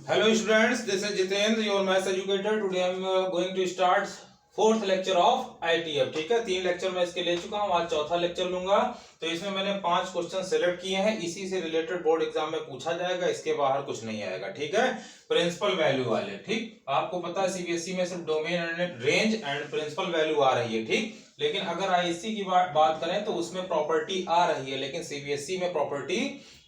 Hello students, this is Jitendra, your maths educator. Today I am going to start fourth lecture of ITF. ठीक है, 3 lecture मैं इसके ले चुका हूँ, आज चौथा लेक्चर लूंगा. तो इसमें मैंने 5 क्वेश्चन सेलेक्ट किए हैं, इसी से रिलेटेड बोर्ड एग्जाम में पूछा जाएगा, इसके बाहर कुछ नहीं आएगा. ठीक है, प्रिंसिपल वैल्यू वाले. ठीक, आपको पता है CBSE में सिर्फ domain and range and principal value आ रही है. ठीक, लेकिन अगर ISC की बात करें तो उसमें प्रॉपर्टी आ रही है, लेकिन CBSE में प्रॉपर्टी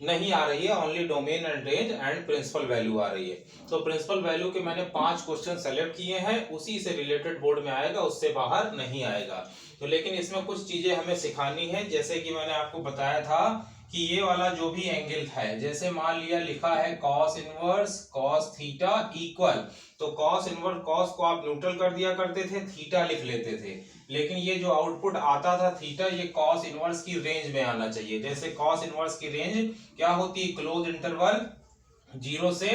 नहीं आ रही है, only domain and range and principal value आ रही है. तो प्रिंसिपल वैल्यू के मैंने 5 क्वेश्चन सेलेक्ट किए हैं, उसी से रिलेटेड बोर्ड में आएगा, उससे बाहर नहीं आएगा. तो लेकिन इसमें कुछ चीजें हमें सिखानी है, जैसे कि मैंने आपको बताया था कि ये वाला जो भी एंगल है, जैसे मान लिया लिखा है cos inverse cos theta equal, तो कॉस इनवर्स कॉस को आप न्यूट्रल कर दिया करते थे, थीटा लिख लेते थे. लेकिन ये जो आउटपुट आता था थीटा, ये कॉस इनवर्स की रेंज में आना चाहिए. जैसे कॉस इनवर्स की रेंज क्या होती है, क्लोज इंटरवल 0 से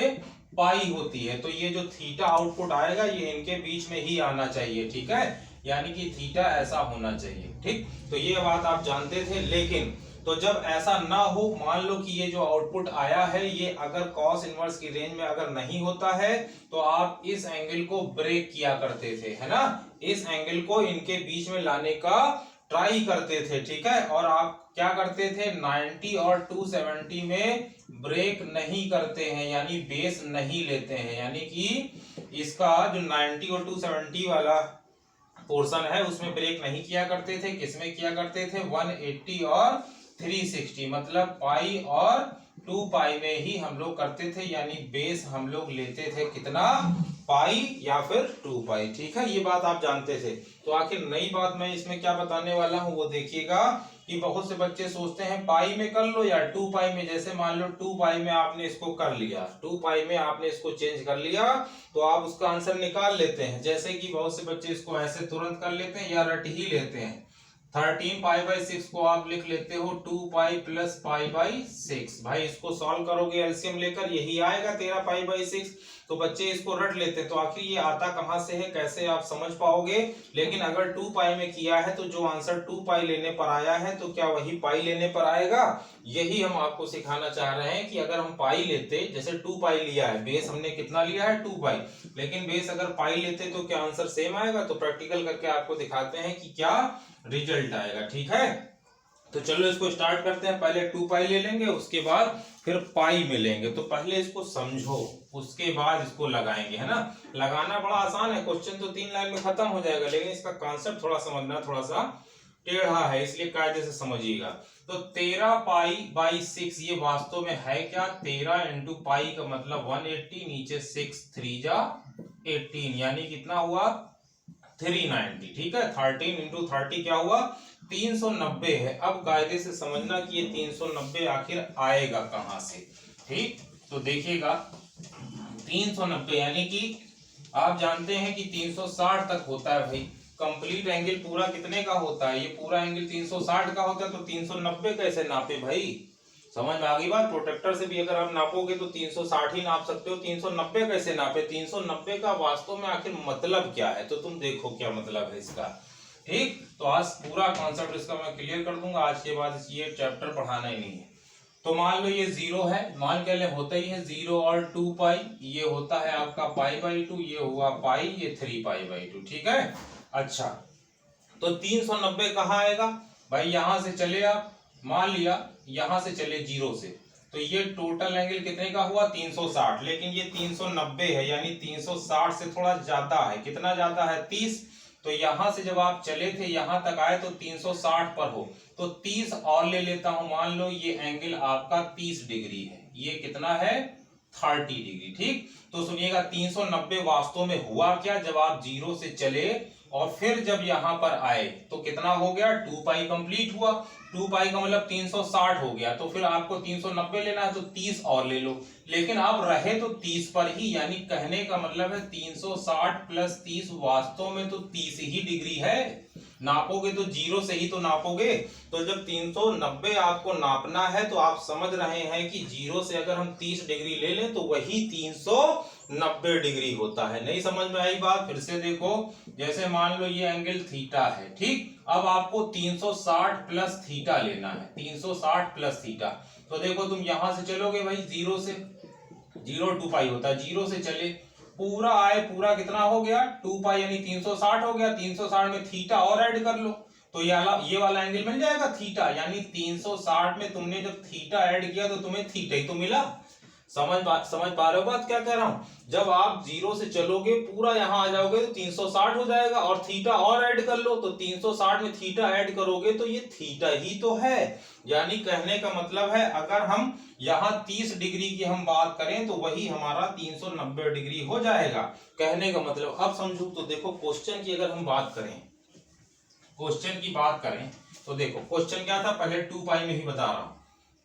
पाई होती है. तो ये जो थीटा आउटपुट आएगा ये इनके बीच में ही आना चाहिए. ठीक है, यानी कि थीटा ऐसा होना चाहिए. ठीक, तो ये बात आप जानते थे. लेकिन तो जब ऐसा ना हो, मान लो कि ये जो आउटपुट आया है ये अगर कॉस इनवर्स की रेंज में अगर नहीं होता है तो आप इस एंगल को ब्रेक किया करते थे, है ना, इस एंगल को इनके बीच में लाने का ट्राई करते थे. ठीक है, और आप क्या करते थे, 90 और 270 में ब्रेक नहीं करते हैं, यानी बेस नहीं लेते हैं. यानी कि इसका जो 90 और 270 वाला पोर्शन है उसमें ब्रेक नहीं किया करते थे. किसमें किया करते थे, 180 और 360, मतलब पाई और 2 पाई में ही हम लोग करते थे. यानी बेस हम लोग लेते थे कितना, पाई या फिर 2 पाई. ठीक है, ये बात आप जानते थे. तो आखिर नई बात मैं इसमें क्या बताने वाला हूं वो देखिएगा कि बहुत से बच्चे सोचते हैं पाई में कर लो या 2 पाई में. जैसे मान लो 2 पाई में आपने इसको कर लिया, 2 पाई में आपने इसको चेंज कर लिया, तो आप उसका आंसर निकाल लेते हैं. जैसे कि बहुत से बच्चे इसको ऐसे तुरंत कर लेते हैं या रट ही लेते हैं. 13 पाई बाई 6 को आप लिख लेते हो 2 पाई प्लस पाई बाई 6. भाई इसको सॉल्व करोगे एलसीएम लेकर, यही आएगा 13 पाई बाई 6. तो बच्चे इसको रट लेते हैं. तो आखिर ये आता कहां से है, कैसे आप समझ पाओगे. लेकिन अगर 2 पाई में किया है तो जो आंसर 2 पाई लेने पर आया है तो क्या वही पाई लेने पर आएगा. यही हम आपको सिखाना चाह रहे हैं कि अगर हम पाई लेते, जैसे 2 पाई लिया है, बेस हमने कितना लिया है 2 पाई, लेकिन बेस अगर पाई लेते तो क्या आंसर सेम आएगा. तो प्रैक्टिकल करके आपको दिखाते हैं कि क्या रिजल्ट आएगा. ठीक है, तो चलो इसको स्टार्ट करते हैं. पहले 2 पाई ले लेंगे, उसके बाद फिर पाई में लेंगे. तो पहले इसको समझो, उसके बाद इसको लगाएंगे, है ना. लगाना बड़ा आसान है, क्वेश्चन तो 3 लाइन में खत्म हो जाएगा, लेकिन इसका कॉन्सेप्ट थोड़ा समझना थोड़ा सा टेढ़ा है, इसलिए कायदे से समझिएगा. तो 13 पाई बाई 6 ये वास्तव में है क्या, 13 इंटू पाई का मतलब 180, नीचे 6 3 जा 18, यानी कितना हुआ 390. ठीक है, 13 इंटू 30 क्या हुआ 390 है. अब कायदे से समझना कि ये 390 आखिर आएगा कहां से. ठीक, तो देखिएगा 390 यानी कि आप जानते हैं कि 360 तक होता है. भाई कंप्लीट एंगल पूरा कितने का होता है, ये पूरा एंगल 360 का होता है. तो 390 कैसे नापे भाई, समझ में आ गई बात. प्रोटेक्टर से भी अगर आप नापोगे तो 360 ही नाप सकते हो, 390 कैसे नापे. 390 का वास्तव में आखिर मतलब क्या है, तो तुम देखो क्या मतलब है इसका. ठीक, तो आज पूरा कॉन्सेप्ट इसका मैं क्लियर कर दूंगा. आज के बाद ये चैप्टर पढ़ाना ही नहीं है. तो मान लो ये 0 है, मान के लिए होता ही है 0 और 2 पाई, ये होता है आपका पाई बाई 2, ये हुआ पाई, ये 3 पाई बाई 2. ठीक है, अच्छा तो 390 कहाँ आएगा भाई, यहां से चले आप, मान लिया यहां से चले 0 से, तो ये टोटल एंगल कितने का हुआ 360, लेकिन ये 390 है, यानी 360 से थोड़ा ज्यादा है. कितना ज्यादा है 30. तो यहां से जब आप चले थे यहां तक आए तो 360 पर हो, तो 30 और ले लेता हूं. मान लो ये एंगल आपका 30 डिग्री है, ये कितना है 30 डिग्री. ठीक, तो सुनिएगा 390 वास्तव में हुआ क्या, जब आप 0 से चले और फिर जब यहां पर आए तो कितना हो गया 2 पाई कंप्लीट हुआ. 2 पाई का मतलब 360 हो गया, तो फिर आपको 390 लेना है तो 30 और ले लो. लेकिन आप रहे तो 30 पर ही, यानी कहने का मतलब है 360 प्लस 30 वास्तव में तो 30 ही डिग्री है. नापोगे तो 0 से ही तो नापोगे. तो जब 390 आपको नापना है तो आप समझ रहे हैं कि 0 से अगर हम 30 डिग्री ले लें तो वही 390 डिग्री होता है. नहीं समझ में आई बात, फिर से देखो. जैसे मान लो ये एंगल थीटा है. ठीक, अब आपको 360 प्लस थीटा लेना है, 360 प्लस थीटा. तो देखो तुम यहां से चलोगे भाई 0 से, जीरो 2 पाई होता है, जीरो से चले पूरा आए, पूरा कितना हो गया 2 पाई यानी 360 हो गया। 360 में थीटा और ऐड कर लो तो ये वाला एंगल मिल जाएगा थीटा, यानी 360 में तुमने जब थीटा ऐड किया तो तुम्हें थीटा ही तो मिला। समझ पा रहे हो बात क्या कह रहा हूं? जब आप जीरो से चलोगे पूरा यहां आ जाओगे तो 360 हो जाएगा और थीटा और ऐड कर लो तो 360 में थीटा ऐड करोगे तो ये थीटा ही तो है। यानी कहने का मतलब है अगर हम यहाँ 30 डिग्री की हम बात करें तो वही हमारा 390 डिग्री हो जाएगा। कहने का मतलब अब समझो तो देखो क्वेश्चन की अगर हम बात करें, क्वेश्चन की बात करें तो देखो क्वेश्चन क्या था, पहले 2 पाई में ही बता रहा हूं।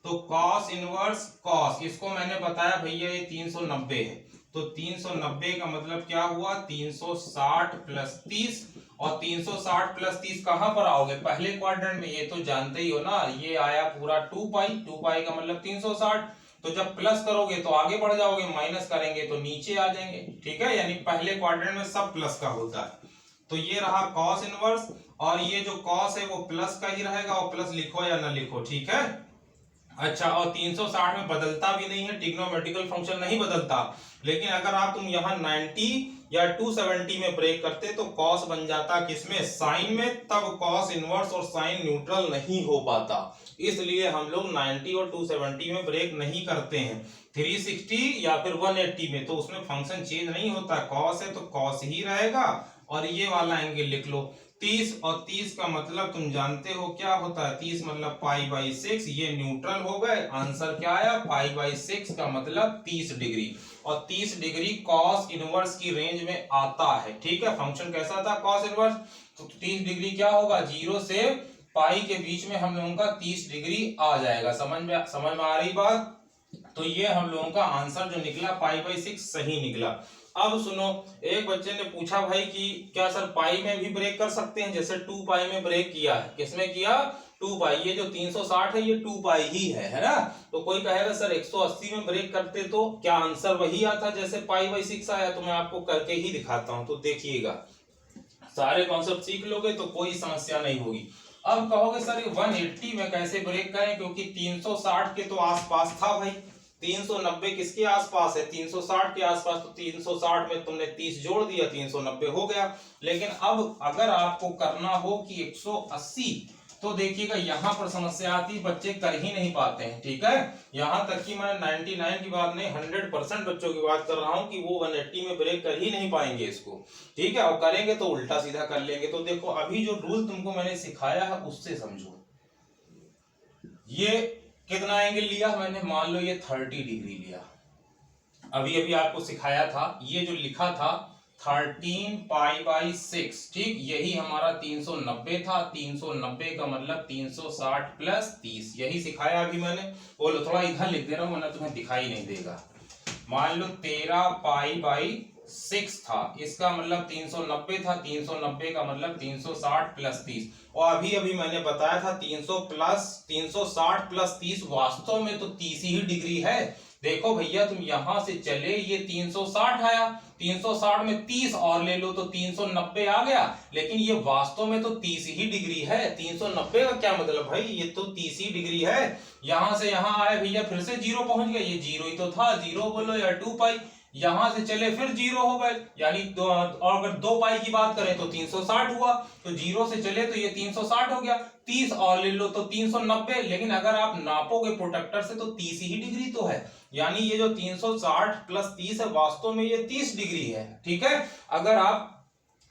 तो cos इनवर्स cos, इसको मैंने बताया भैया ये 390 है, तो 390 का मतलब क्या हुआ 360 प्लस 30, और 360 प्लस 30 कहां पर आओगे पहले क्वाड्रेंट में, ये तो जानते ही हो ना, ये आया पूरा 2 पाई का मतलब 360, तो जब प्लस करोगे तो आगे बढ़ जाओगे, माइनस करेंगे तो नीचे आ जाएंगे, ठीक है। यानी पहले क्वाड्रेंट में सब प्लस का होता है। तो ये रहा cos इनवर्स, और ये जो cos है वो प्लस का ही रहेगा, और प्लस लिखो या ना लिखो, ठीक है। अच्छा, और 360 में बदलता भी नहीं है, ट्रिग्नोमेट्रिकल फंक्शन नहीं बदलता, लेकिन अगर आप तुम यहाँ 90 या 270 में ब्रेक करते तो cos बन जाता किसमें, साइन में, तब cos इनवर्स और साइन न्यूट्रल नहीं हो पाता, इसलिए हम लोग 90 और 270 में ब्रेक नहीं करते हैं। 360 या फिर 180 में तो उसमें फंक्शन चेंज नहीं होता, cos है तो cos ही रहेगा, और ये वाला एंगल लिख लो 30, और 30 का मतलब तुम जानते हो क्या होता है, 30 मतलब π/6, ये न्यूट्रल हो गए। आंसर क्या आया, π/6 का मतलब 30 डिग्री, और 30 डिग्री cos इनवर्स की रेंज में आता है, ठीक है। फंक्शन कैसा था cos इनवर्स, तो 30 डिग्री क्या होगा, 0 से पाई के बीच में हम लोगों का 30 डिग्री आ जाएगा। समझ में आ रही बात? तो ये हम लोगों का आंसर जो निकला π/6 सही निकला। अब सुनो, एक बच्चे ने पूछा भाई कि क्या सर पाई में भी ब्रेक कर सकते हैं, जैसे 2 पाई में ब्रेक किया है, किसमें किया 2 पाई, ये जो 360 है ये 2 पाई ही है ना। तो कोई कहेगा सर 180 में ब्रेक करते तो क्या आंसर वही आता जैसे π/6 आया, तो मैं आपको करके ही दिखाता हूं, तो देखिएगा, सारे कॉन्सेप्ट सीख लोगे तो कोई समस्या नहीं होगी। अब कहोगे सर 180 में कैसे ब्रेक करें, क्योंकि 360 के तो आसपास था भाई, 390 किसके आसपास है, 360 के आसपास, तो 360 में तुमने 30 जोड़ दिया, 390 हो गया। लेकिन अब अगर आपको करना हो कि 180, तो देखिएगा यहां पर समस्या आती, बच्चे कर ही नहीं पाते हैं, ठीक है। यहां तक कि मैं 99 की बात नहीं 100% बच्चों की बात कर रहा हूं कि वो 180 में ब्रेक कर ही नहीं पाएंगे इसको, ठीक है, और करेंगे तो उल्टा सीधा कर लेंगे। तो देखो अभी जो रूल तुमको मैंने सिखाया है उससे समझो, ये कितना एंगल लिया मैंने, मान लो ये 30 डिग्री लिया, अभी अभी आपको सिखाया था, ये जो लिखा था 13 π/6, ठीक, यही हमारा 390 था, 390 का मतलब 360 प्लस 30, यही सिखाया अभी मैंने। बोलो थोड़ा इधर लिख दे रहा हूं वरना तुम्हें दिखाई नहीं देगा। मान लो 13 π/6 था, इसका मतलब 390 था, 390 का मतलब 360 प्लस 30, और अभी अभी मैंने बताया था 360 प्लस 30 वास्तव में तो 30 ही डिग्री है। देखो भैया तुम यहां से चले, ये 360 आया, 360 में 30 और ले लो तो 390 आ गया, लेकिन ये वास्तव में तो 30 ही डिग्री है। 390 का क्या मतलब भाई, ये तो 30 ही डिग्री है। यहां से यहां आए भैया फिर से 0 पहुंच गए, ये 0 ही तो था, 0 बोलो या 2 पाई, यहां से चले फिर 0 हो गए, यानी और अगर 2 पाई की बात करें तो 360 हुआ, तो 0 से चले तो ये 360 हो गया, 30 और ले लो तो 390, लेकिन अगर आप नापोगे प्रोटेक्टर से तो 30 ही डिग्री तो है, यानी ये जो 360 प्लस 30 है वास्तव में ये 30 डिग्री है, ठीक है। अगर आप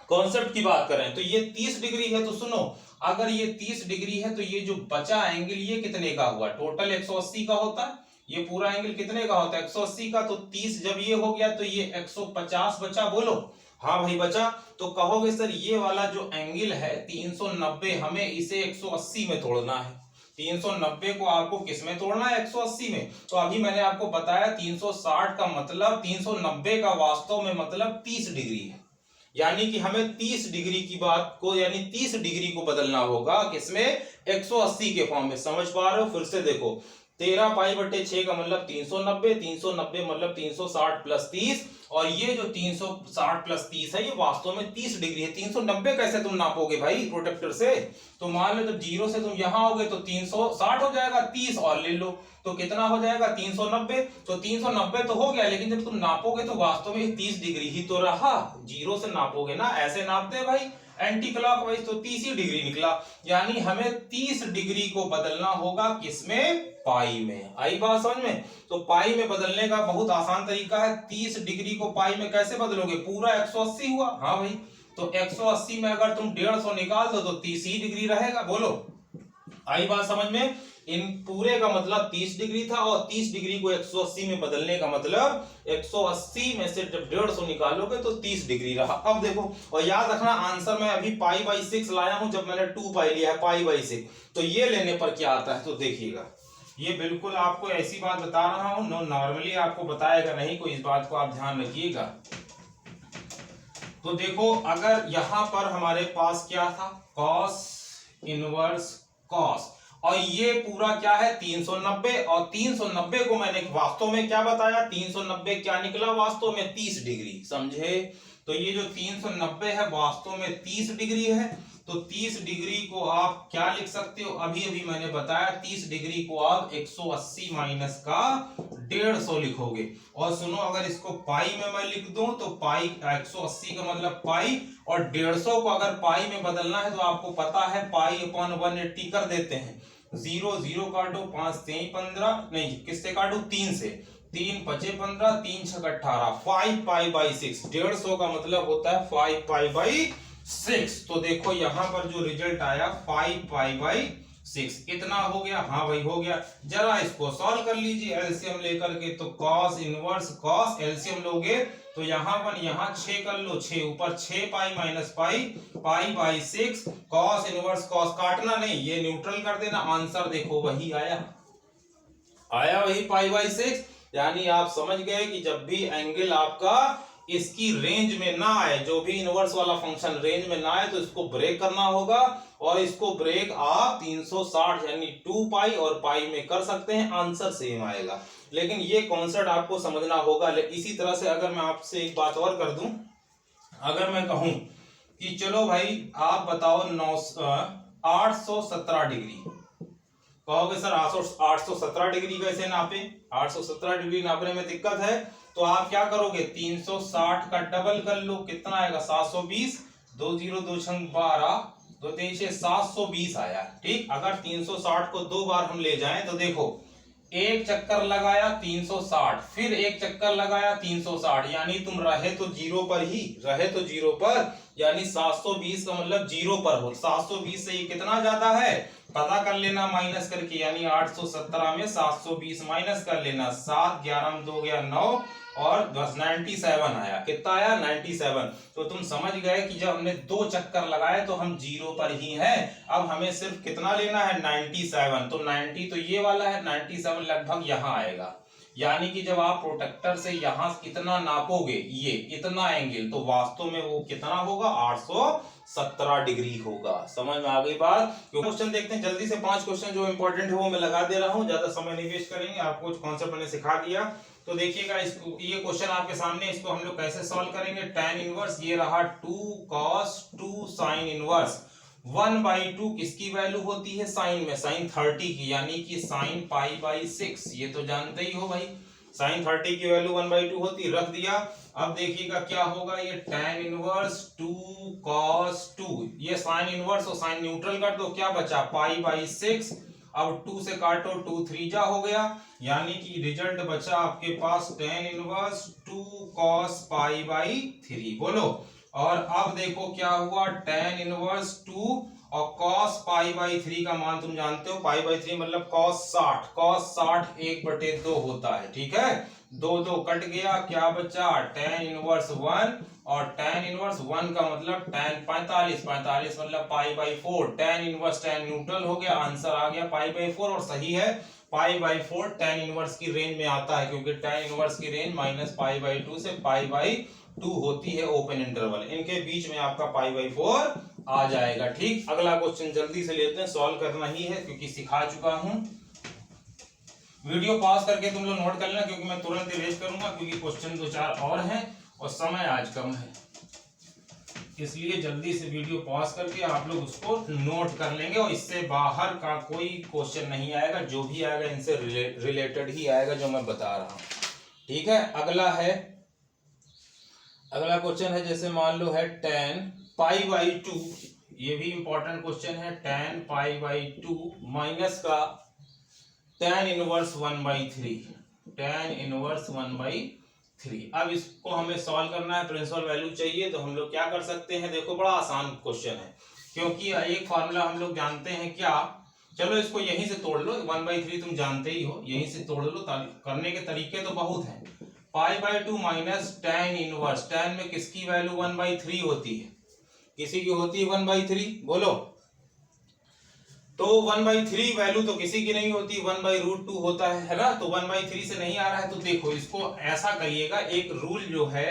कॉन्सेप्ट की बात करें तो ये 30 डिग्री है, तो सुनो अगर ये 30 डिग्री है तो ये जो बचा एंगल ये कितने का हुआ, टोटल 180 का होता है, ये पूरा एंगल कितने का होता है 180 का, तो 30 जब ये हो गया तो ये 150 बचा, बोलो हाँ भाई बचा। तो कहोगे सर ये वाला जो एंगल है 390 हमें इसे 180 में तोड़ना है, 390 को आपको किस में तोड़ना है 180 में, तो अभी मैंने आपको बताया 360 का मतलब 390 का वास्तव में मतलब 30 डिग्री है, यानी कि हमें 30 डिग्री की बात को यानी 30 डिग्री को बदलना होगा किसमें 180 के फॉर्म में। समझ पा रहे हो, फिर से देखो 13 पाई बटे 6 का मतलब 390, 390 मतलब 360 प्लस 30, और ये जो 360 प्लस 30 है ये वास्तव में 30 डिग्री है। 390 कैसे तुम नापोगे भाई प्रोटेक्टर से? तो मान लो जब जीरो से तुम यहाँ आओगे तो 360 हो जाएगा, 30 और ले लो तो कितना हो जाएगा 390। तो 390 तो हो गया, लेकिन जब तुम नापोगे तो वास्तव में 30 डिग्री ही तो रहा। जीरो से नापोगे ना, ऐसे नापते हैं भाई एंटी क्लॉकवाइज, तो 30 ही डिग्री निकला। यानी हमें 30 डिग्री को बदलना होगा किसमें? पाई में। आई बात समझ में? तो पाई में बदलने का बहुत आसान तरीका है। 30 डिग्री को पाई में कैसे बदलोगे? पूरा 180 हुआ, हाँ भाई, तो 180 में अगर तुम 150 निकाल दो तो 30 ही डिग्री रहेगा। बोलो, आई बात समझ में? इन पूरे का मतलब 30 डिग्री था, और 30 डिग्री को 180 में बदलने का मतलब 180 में से जब 150 निकालोगे तो 30 डिग्री रहा। अब देखो, और याद रखना आंसर मैं अभी पाई बाई 6 लाया हूं, जब मैंने 2 पाई लिया है पाई बाई 6, तो ये लेने पर क्या आता है तो देखिएगा। ये बिल्कुल आपको ऐसी बात बता रहा हूं, नॉर्मली आपको बताएगा नहीं कोई, इस बात को आप ध्यान रखिएगा। तो देखो, अगर यहां पर हमारे पास क्या था? कॉस इनवर्स कॉस, और ये पूरा क्या है 390, और 390 को मैंने वास्तव में क्या बताया? 390 क्या निकला वास्तव में? 30 डिग्री। समझे? तो ये जो 390 है वास्तव में 30 डिग्री है। तो 30 डिग्री को आप क्या लिख सकते हो? अभी अभी मैंने बताया 30 डिग्री को आप 180 माइनस का 150 लिखोगे। और सुनो, अगर इसको पाई में मैं लिख दूं तो पाई 180 का मतलब पाई, और 150 को अगर पाई में बदलना है तो आपको पता है पाई अपॉन 180 कर देते हैं। 0 0 काटो, 5 3 15, नहीं किससे काटो? 3 से। 3 5 15, 3 6 18, 5 पाई बाई 6। 150 का मतलब होता है 5 पाई बाई 6। तो देखो यहां पर जो रिजल्ट आया 5 पाई बाई 6, इतना हो गया। हाँ भाई हो गया। जरा इसको सॉल्व कर लीजिए एलसीएम लेकर के। तो कॉस इनवर्स कॉस, एलसीएम लोगे तो यहां पर यहाँ 6 कर लो, 6 ऊपर 6 pi minus pi, pi by 6, cos inverse cos, काटना नहीं, ये न्यूट्रल कर देना। आंसर देखो वही आया, आया वही पाई बाई 6। यानी आप समझ गए कि जब भी एंगल आपका इसकी रेंज में ना आए, जो भी इनवर्स वाला फंक्शन रेंज में ना आए, तो इसको ब्रेक करना होगा। और इसको ब्रेक आप 360 यानी 2 पाई और पाई में कर सकते हैं, आंसर सेम आएगा। लेकिन ये कॉन्सेप्ट आपको समझना होगा। इसी तरह से अगर मैं आपसे एक बात और कर दूं, अगर मैं कहूं कि चलो भाई आप बताओ 817 डिग्री, कहोगे सर 817 डिग्री कैसे नापे? 817 डिग्री नापने में दिक्कत है, तो आप क्या करोगे? 360 का डबल कर लो, कितना आएगा? 720, 2 0 2 6 12, 2 3 6 720 आया। ठीक, अगर 360 को 2 बार हम ले जाएं तो देखो, एक चक्कर लगाया 360, फिर एक चक्कर लगाया 360, यानी तुम रहे तो जीरो पर ही, रहे तो जीरो पर, यानी 720 का मतलब जीरो पर हो। 720 से ये कितना जाता है पता कर लेना माइनस करके, यानी 817 में 720 माइनस कर लेना। 7 11 2 गया 9, और 97 आया। कितना आया? 97। तो तुम समझ गए कि जब हमने 2 चक्कर लगाए तो हम जीरो पर ही हैं। अब हमें सिर्फ कितना लेना है? 97। तो 90 तो ये वाला है, 97 लगभग यहाँ आएगा। यानी कि जब आप प्रोटेक्टर से यहाँ इतना नापोगे, ये इतना एंगल, तो वास्तव में वो कितना होगा? 817 डिग्री होगा। समझ में आ गई बात? क्वेश्चन देखते हैं जल्दी से। 5 क्वेश्चन जो इंपॉर्टेंट है वो मैं लगा दे रहा हूँ, ज्यादा समय नहीं वेस्ट करेंगे। आपको कुछ कॉन्सेप्ट मैंने सिखा दिया। तो देखिएगा, इसको ये क्वेश्चन आपके सामने, इसको हम लोग कैसे सॉल्व करेंगे? tan इनवर्स, ये रहा 2 cos 2 sin इनवर्स 1/2 किसकी वैल्यू होती है? साइन में, साइन 30 की, यानी कि साइन पाई बाई 6। ये तो जानते ही हो भाई, साइन 30 की वैल्यू 1/2 होती, रख दिया। अब देखिएगा क्या होगा, ये tan इनवर्स 2 cos 2, ये साइन इनवर्स और साइन न्यूट्रल कर दो, क्या बचा? Pi by 6। अब 2 से काटो, 2 3 जा हो गया, यानी कि रिजल्ट बचा आपके पास tan inverse 2 cos pi by 3। बोलो, और अब देखो क्या हुआ, tan इनवर्स 2 और cos पाई बाई 3 का मान तुम जानते हो, पाई बाई 3 मतलब cos 60, cos 60 1/2 होता है। ठीक है, 2 2 कट गया, क्या बचा? tan इनवर्स 1, और tan इनवर्स 1 का मतलब tan 45, 45 मतलब pi by 4, tan inverse tan neutral हो गया, आंसर आ गया पाई बाई 4। और सही है, पाई बाई 4 tan इनवर्स की रेंज में आता है, क्योंकि tan इनवर्स की रेंज माइनस पाई बाई 2 से पाई बाई 2 होती है, ओपन इंटरवल, इनके बीच में आपका पाई बाई 4 आ जाएगा। ठीक, अगला क्वेश्चन जल्दी से लेते हैं, सॉल्व करना ही है क्योंकि सिखा चुका हूं। वीडियो पॉज करके तुम लोग नोट कर लेना, क्योंकि मैं तुरंत इरेज करूंगा, क्योंकि क्वेश्चन 2-4 और हैं और समय आज कम है, इसलिए जल्दी से वीडियो पॉज करके आप लोग उसको नोट कर लेंगे और इससे बाहर का कोई क्वेश्चन नहीं आएगा, जो भी आएगा इनसे रिलेटेड ही आएगा जो मैं बता रहा हूं। ठीक है, अगला क्वेश्चन है, जैसे मान लो है tan π/2, ये भी इंपॉर्टेंट क्वेश्चन है। tan π/2 माइनस का tan इनवर्स 1/3, tan इनवर्स 1/3। अब इसको हमें सॉल्व करना है, प्रिंसिपल वैल्यू चाहिए, तो हम लोग क्या कर सकते हैं, देखो बड़ा आसान क्वेश्चन है, क्योंकि एक फार्मूला हम लोग जानते हैं क्या, चलो इसको यहीं से तोड़ लो, 1/3 तुम जानते ही हो, यहीं से तोड़ लो, करने के तरीके तो बहुत हैं। π/2 माइनस tan इनवर्स, tan में किसकी वैल्यू 1/3 होती है, किसी की होती है 1/3, बोलो। तो 1/3 वैल्यू तो किसी की नहीं होती, 1/√2 होता है ना, तो 1/3 से नहीं आ रहा है, तो देखो इसको ऐसा करिएगा, एक रूल जो है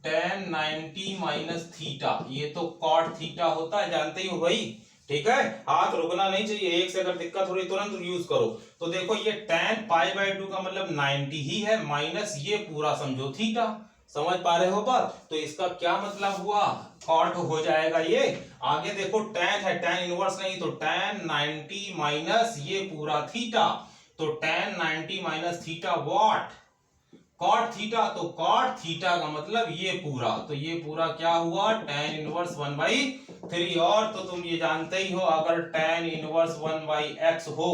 tan 90 माइनस थीटा, ये तो cot थीटा होता है, जानते ही हो भाई। ठीक है, हाथ रुकना नहीं चाहिए, एक से अगर दिक्कत हो रही तुरंत यूज करो। तो देखो ये tan π/2 का मतलब 90 ही है, माइनस ये पूरा समझो थीटा, समझ पा रहे हो बात। तो इसका क्या मतलब हुआ, कॉट हो जाएगा ये। आगे देखो tan है, tan इनवर्स नहीं, तो tan 90 माइनस ये पूरा थीटा, तो tan 90 minus theta what, cot theta, तो कॉट थीटा का मतलब ये पूरा, तो ये पूरा क्या हुआ, tan इनवर्स 1/3। और तो तुम ये जानते ही हो, अगर tan इनवर्स 1/x हो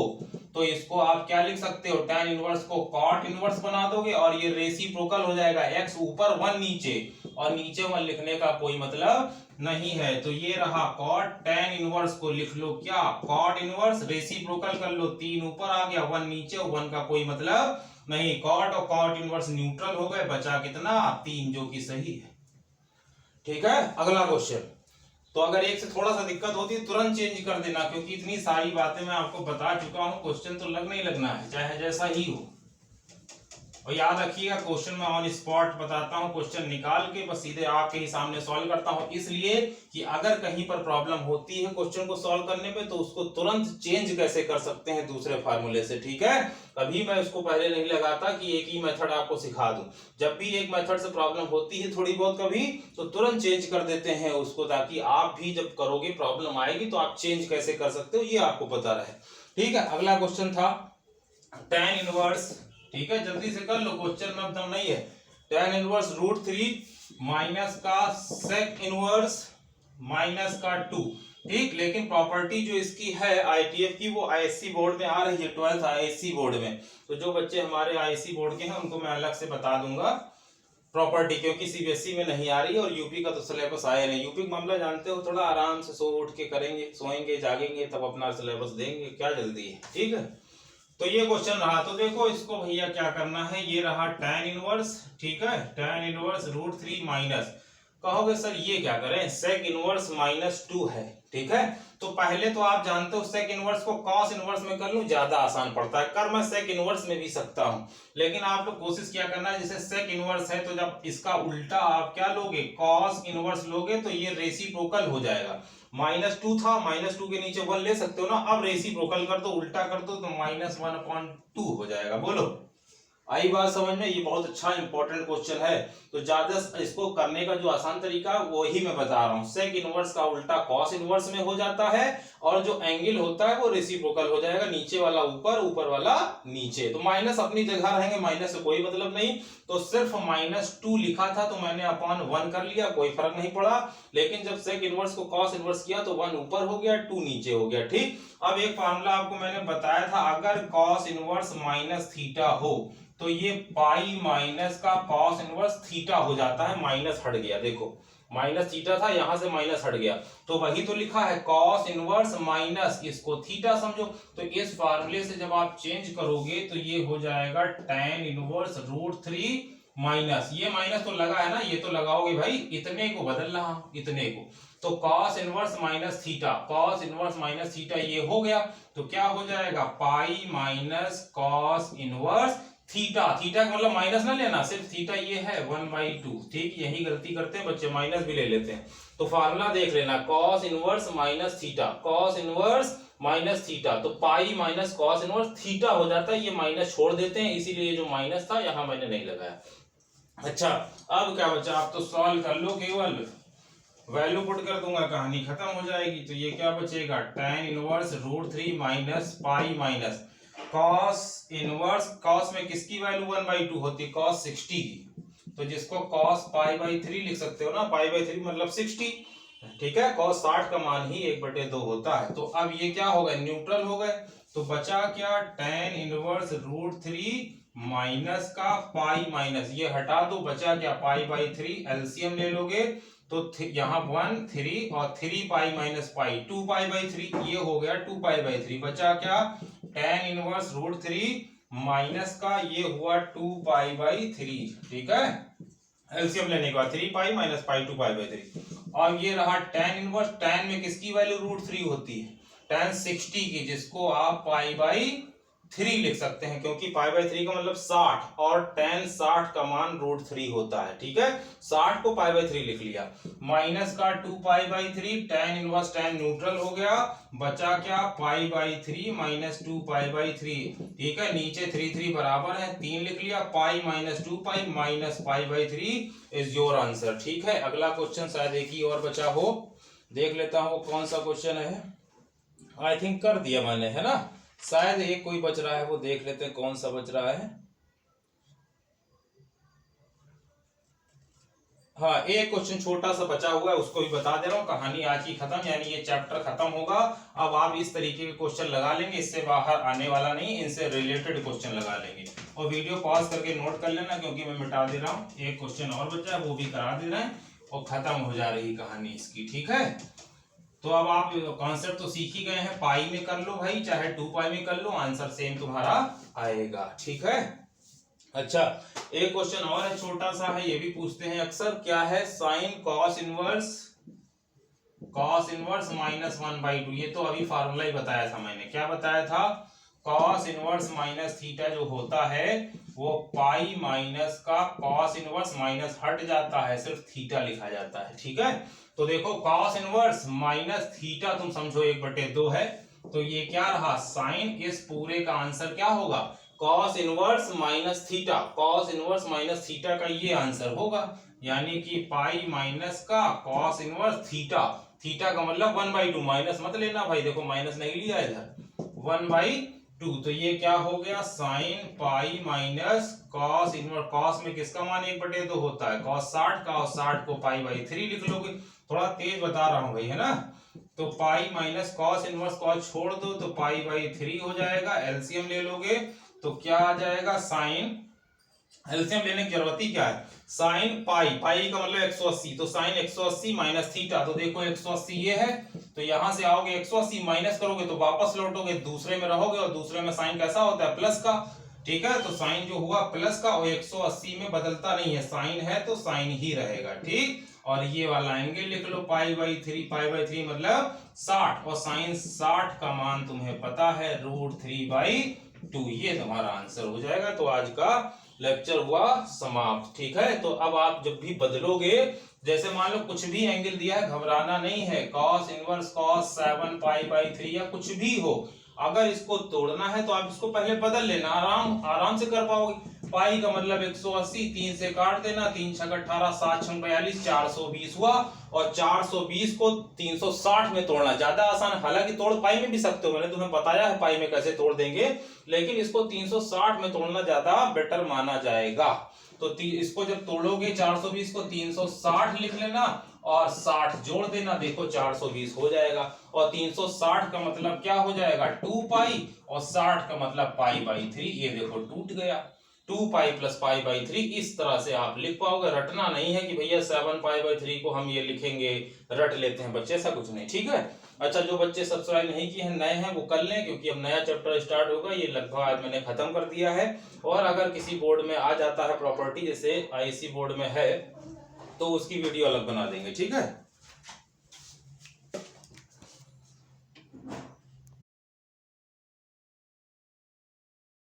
तो इसको आप क्या लिख सकते हो, tan इनवर्स को cot इनवर्स बना दोगे और ये रेसिप्रोकल हो जाएगा, x ऊपर 1 नीचे, और नीचे 1 लिखने का कोई मतलब नहीं है। तो ये रहा cot, tan इनवर्स को लिख लो क्या, cot इनवर्स, रेसिप्रोकल कर लो, 3 ऊपर आ गया 1 नीचे, 1 का कोई मतलब नहीं, cot और cot इनवर्स न्यूट्रल हो गए, बचा कितना 3, जो कि सही है। ठीक है, अगला क्वेश्चन। तो अगर एक से थोड़ा सा दिक्कत होती है तुरंत चेंज कर देना, क्योंकि इतनी सारी बातें मैं आपको बता चुका हूं, क्वेश्चन तो लगना ही लगना है, चाहे जैसा ही हो। और याद रखिएगा, क्वेश्चन मैं ऑन स्पॉट बताता हूं, क्वेश्चन निकाल के बस सीधे आपके ही सामने सॉल्व करता हूं, इसलिए कि अगर कहीं पर प्रॉब्लम होती है क्वेश्चन को सॉल्व करने पे, तो उसको तुरंत चेंज कैसे कर सकते हैं दूसरे फार्मूले से। ठीक है, कभी मैं उसको पहले नहीं लगाता कि एक ही मेथड आपको सिखा दूं, जब भी एक मेथड से प्रॉब्लम होती है थोड़ी बहुत कभी, तो तुरंत चेंज कर देते हैं उसको, ताकि आप भी जब करोगे प्रॉब्लम आएगी तो आप चेंज कैसे कर सकते हो ये आपको पता रहे। ठीक है, अगला क्वेश्चन था tan इनवर्स, ठीक है जल्दी से कर लो, क्वेश्चन में एकदम नहीं है। tan इनवर्स √3 माइनस का sec इनवर्स माइनस का 2, ठीक, लेकिन प्रॉपर्टी जो इसकी है ITF की, वो ISC बोर्ड में आ रही है, 12th ISC बोर्ड में। तो जो बच्चे हमारे ISC बोर्ड के हैं उनको मैं अलग से बता दूंगा प्रॉपर्टी, क्योंकि CBSE में नहीं आ रही है और यूपी का तो सिलेबस आया नहीं। यूपी का मामला जानते हो, थोड़ा आराम से सो उठ के करेंगे, सोएंगे जागेंगे तब अपना सिलेबस देंगे, क्या जल्दी है। ठीक है, तो ये क्वेश्चन रहा, तो देखो इसको भैया क्या करना है, ये रहा tan इनवर्स, ठीक है, tan इनवर्स √3 माइनस, कहोगे सर ये क्या करें, sec इनवर्स -2 है। ठीक है, तो पहले तो आप जानते हो sec इनवर्स को cos इनवर्स में कर लूं, ज्यादा आसान पड़ता है, कर मैं sec इनवर्स में भी सकता हूं, लेकिन आप लोग कोशिश क्या करना है, जैसे sec इनवर्स है तो जब इसका उल्टा आप क्या लोगे, cos इनवर्स लोगे, तो ये रेसिप्रोकल हो जाएगा। -2 था, -2 के नीचे 1 ले सकते हो ना, अब रेसिप्रोकल कर दो, उल्टा कर दो, तो -1/2 हो जाएगा। बोलो, आई बात समझ में, ये बहुत अच्छा इंपॉर्टेंट क्वेश्चन है। तो ज्यादा इसको करने का जो आसान तरीका वो ही मैं बता रहा हूँ, सेक इनवर्स का उल्टा कॉस इनवर्स में हो जाता है, और जो एंगल होता है वो रेसिप्रोकल हो जाएगा, नीचे वाला ऊपर, ऊपर वाला नीचे। तो माइनस अपनी जगह रहेंगे, माइनस से कोई मतलब नहीं, तो सिर्फ -2 लिखा था तो मैंने अपॉन 1 कर लिया, कोई फर्क नहीं पड़ा। लेकिन जब सेक इनवर्स को कॉस इनवर्स किया तो 1 ऊपर हो गया, 2 नीचे हो गया। ठीक, अब एक फार्मूला आपको मैंने बताया था, अगर कॉस इनवर्स -थीटा हो तो ये पाई माइनस का कॉस इनवर्स थीटा हो जाता है, माइनस हट गया, देखो माइनस थीटा था, यहां से माइनस हट गया, तो वही तो लिखा है कॉस इनवर्स माइनस इसको थीटा समझो। तो इस फार्मूले से जब आप चेंज करोगे तो ये हो जाएगा tan इनवर्स √3 माइनस, ये माइनस तो लगा है ना, ये तो लगाओगे भाई, इतने को बदल रहा, इतने को, तो cos inverse minus theta, cos inverse minus theta ये हो गया, तो क्या हो जाएगा pi minus cos inverse theta, theta का मतलब माइनस ना लेना, सिर्फ थीटा ये है 1/2। ठीक, यही गलती करते हैं बच्चे, माइनस भी ले लेते हैं। तो फार्मूला देख लेना, cos inverse minus theta, cos inverse minus theta, तो pi minus cos inverse theta हो जाता है। ये माइनस छोड़ देते हैं, इसीलिए जो माइनस था यहाँ मैंने नहीं लगाया। अच्छा, अब क्या बचा, आप तो सॉल्व कर लो, केवल वैल्यू पुट कर दूंगा, कहानी खत्म हो जाएगी। तो ये क्या बचेगा, tan inverse √3 minus pi minus cos inverse, cos में किसकी वैल्यू 1/2 होती है, कॉस 60 की, तो जिसको कॉस पाई/3 लिख सकते हो ना, पाई/3 मतलब 60। ठीक है, कॉस 60 का मान ही 1/2 होता है। तो अब ये क्या हो गए, न्यूट्रल हो गए। तो बचा क्या, tan इनवर्स √3 माइनस का पाई माइनस, ये हटा दो, बचा क्या, पाई/3, एलसीएम ले लोगे तो यहाँ 1 3 और 3 पाई माइनस पाई 2 पाई/3, ये हो गया 2 पाई/3। बचा क्या, tan इनवर्स √3 माइनस का ये हुआ 2 पाई/3। ठीक है, एलसीएम लेने के बाद 3 पाई माइनस पाई 2 पाई/3। और ये रहा tan इनवर्स, tan में किसकी वैल्यू √3 होती है, tan 60 की, जिसको आप पाई/3 लिख सकते हैं, क्योंकि पाई/3 का मतलब 60 और tan 60 का मान √3 होता है। ठीक है, 60 को पाई/3 लिख लिया, माइनस का 2 पाई/3, tan इनवर्स tan न्यूट्रल हो गया, बचा क्या, पाई/3 माइनस 2 पाई/3। ठीक है, नीचे 3 3 बराबर है, 3 लिख लिया, पाई माइनस 2 पाई माइनस पाई/3 इज योर आंसर। ठीक है, अगला क्वेश्चन शायद एक ही और बचा हो, देख लेता हूं कौन सा क्वेश्चन है। आई थिंक कर दिया मैंने, है ना, शायद एक कोई बच रहा है, वो देख लेते हैं कौन सा बच रहा है। हाँ, एक क्वेश्चन छोटा सा बचा हुआ है, उसको भी बता दे रहा हूँ, कहानी आज की खत्म, यानी ये चैप्टर खत्म होगा। अब आप इस तरीके के क्वेश्चन लगा लेंगे, इससे बाहर आने वाला नहीं, इनसे रिलेटेड क्वेश्चन लगा लेंगे। और वीडियो पॉज करके नोट कर लेना, क्योंकि मैं मिटा दे रहा हूँ, एक क्वेश्चन और बचा है, वो भी करा दे रहे हैं और खत्म हो जा रही कहानी इसकी। ठीक है, तो अब आप कॉन्सेप्ट तो सीख ही गए हैं, पाई में कर लो भाई, चाहे 2 पाई में कर लो, आंसर सेम तुम्हारा आएगा। ठीक है, अच्छा एक क्वेश्चन और है, छोटा सा है, ये भी पूछते हैं अक्सर, क्या है, साइन कॉस इनवर्स माइनस 1/2। ये तो अभी फार्मूला ही बताया था मैंने, क्या बताया था, कॉस इनवर्स माइनस थीटा जो होता है वो पाई माइनस का कॉस इनवर्स माइनस हट जाता है, सिर्फ थीटा लिखा जाता है। ठीक है, तो देखो कॉस इनवर्स माइनस थीटा तुम समझो 1/2 है, तो ये क्या रहा, साइन, इस पूरे का आंसर क्या होगा, cos inverse minus theta, cos inverse minus theta का ये आंसर होगा, यानी कि पाई माइनस का कॉस इनवर्स थीटा, थीटा का मतलब 1/2, माइनस मत लेना भाई, देखो माइनस नहीं लिया इधर, 1/2, तो ये क्या हो गया, sine pi minus cos inverse, cos में किसका मान 1/2 होता है, कॉस 60 का, और 60 को पाई/3 लिख लोगे, थोड़ा तेज बता रहा हूं भाई, है ना। तो pi minus cos inverse, cos छोड़ दो तो पाई/3 हो जाएगा, एलसीएम ले लोगे तो क्या आ जाएगा, साइन, एलसीएम लेने की जरूरत ही क्या है, साइन पाई, पाई का मतलब 180, तो साइन 180 माइनस थीटा, तो देखो 180 ये है, तो यहां से आओगे 180 माइनस करोगे तो वापस लौटोगे, दूसरे में रहोगे, और दूसरे में साइन कैसा होता है, प्लस का। ठीक है, तो साइन जो हुआ प्लस का, और 180 में बदलता नहीं है, साइन है तो साइन ही रहेगा। ठीक, और ये वाला एंगल लिख लो, पाई/3, पाई/3 मतलब 60, और साइन 60 का मान तुम्हें पता है √3/2, ये तुम्हारा आंसर हो जाएगा। तो आज का लेक्चर हुआ समाप्त। ठीक है, तो अब आप जब भी बदलोगे, जैसे मान लो कुछ भी एंगल दिया है, घबराना नहीं है, कॉस इनवर्स कॉस 7 पाई/3 या कुछ भी हो, अगर इसको तोड़ना है तो आप इसको पहले बदल लेना, आराम से कर पाओगे। पाई का मतलब 180, 3 से काट देना, 3 छक 18, 7 छक 42, 420 हुआ, और 420 को 360 में तोड़ना ज्यादा आसान, हालांकि तोड़ पाई में भी सकते हो, मैंने तुम्हें बताया है पाई में कैसे तोड़ देंगे, लेकिन इसको 360 में तोड़ना ज्यादा बेटर माना जाएगा। तो इसको जब तोड़ोगे 420 को 360 लिख लेना, और 60 जोड़ देना, देखो 420 हो जाएगा, और 360 का मतलब क्या हो जाएगा, 2 पाई, और 60 का मतलब पाई/3, ये देखो टूट गया, 2 पाई प्लस पाई/3, इस तरह से आप लिख पाओगे। रटना नहीं है कि भैया 7 पाई/3 को हम ये लिखेंगे, रट लेते हैं बच्चे, ऐसा कुछ नहीं। ठीक है, अच्छा जो बच्चे सब्सक्राइब नहीं किए हैं, नए हैं, वो कर लें, क्योंकि अब नया चैप्टर स्टार्ट होगा, ये लगभग आज मैंने खत्म कर दिया है। और अगर किसी बोर्ड में आ जाता है प्रॉपर्टी, जैसे आईसी बोर्ड में है, तो उसकी वीडियो अलग बना देंगे। ठीक है।